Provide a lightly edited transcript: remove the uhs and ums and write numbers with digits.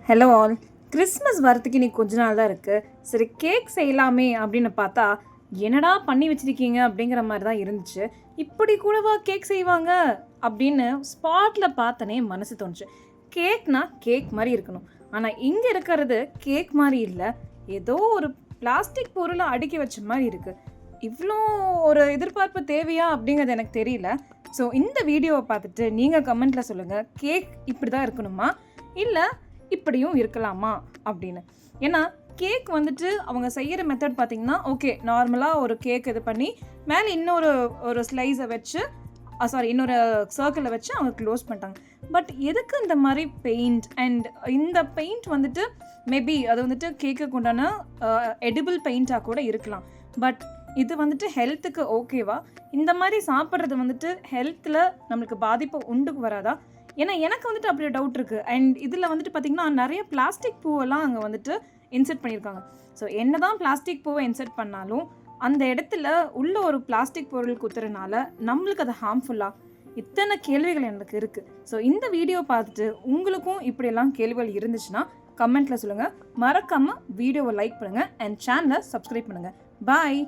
Hello all. Christmas வரத்துக்கு இன்னைக்கு கொஞ்ச நாள் தான் இருக்குது. சரி கேக் செய்யலாமே அப்படின்னு பார்த்தா என்னடா பண்ணி வச்சுருக்கீங்க அப்படிங்கிற மாதிரி தான் இருந்துச்சு. இப்படி கூடவா கேக் செய்வாங்க அப்படின்னு ஸ்பாட்டில் பார்த்தனே மனசு தோணுச்சு. கேக்னா கேக் மாதிரி இருக்கணும், ஆனால் இங்கே இருக்கிறது கேக் மாதிரி இல்லை, ஏதோ ஒரு பிளாஸ்டிக் பொருளை அடுக்கி வச்ச மாதிரி இருக்குது. இவ்வளோ ஒரு எதிர்பார்ப்பு தேவையா அப்படிங்கிறது எனக்கு தெரியல. ஸோ இந்த வீடியோவை பார்த்துட்டு நீங்கள் கமெண்ட்டில் சொல்லுங்கள், கேக் இப்படி தான் இருக்கணுமா இல்லை இப்படியும் இருக்கலாமா அப்படின்னு. ஏன்னா கேக் வந்துட்டு அவங்க செய்கிற மெத்தட் பார்த்திங்கன்னா, ஓகே நார்மலாக ஒரு கேக் இது பண்ணி மேலே இன்னொரு ஸ்லைஸை வச்சு இன்னொரு சர்க்கிளை வச்சு அவங்க க்ளோஸ் பண்ணிட்டாங்க. பட் எதுக்கு இந்த மாதிரி பெயிண்ட்? அண்ட் இந்த பெயிண்ட் வந்துட்டு மேபி அது வந்துட்டு கேக்குக்கு உண்டான எடிபிள் பெயிண்ட்டாக கூட இருக்கலாம். பட் இது வந்துட்டு ஹெல்த்துக்கு ஓகேவா? இந்த மாதிரி சாப்பிட்றது வந்துட்டு ஹெல்த்தில் நம்மளுக்கு பாதிப்பு உண்டு வராதா? ஏன்னா எனக்கு வந்துட்டு அப்படி டவுட் இருக்குது. அண்ட் இதில் வந்துட்டு பார்த்திங்கன்னா நிறைய பிளாஸ்டிக் பூவெல்லாம் அங்கே வந்துட்டு இன்செர்ட் பண்ணியிருக்காங்க. ஸோ என்ன தான் பிளாஸ்டிக் பூவை இன்செர்ட் பண்ணாலும் அந்த இடத்துல உள்ள ஒரு பிளாஸ்டிக் பொருள் குத்துறதுனால நம்மளுக்கு அது ஹார்ம்ஃபுல்லாக? இத்தனை கேள்விகள் எனக்கு இருக்குது. ஸோ இந்த வீடியோ பார்த்துட்டு உங்களுக்கும் இப்படியெல்லாம் கேள்விகள் இருந்துச்சுன்னா கமெண்ட்டில் சொல்லுங்கள். மறக்காமல் வீடியோவை லைக் பண்ணுங்கள் அண்ட் சேனலை சப்ஸ்கிரைப் பண்ணுங்கள். பாய்.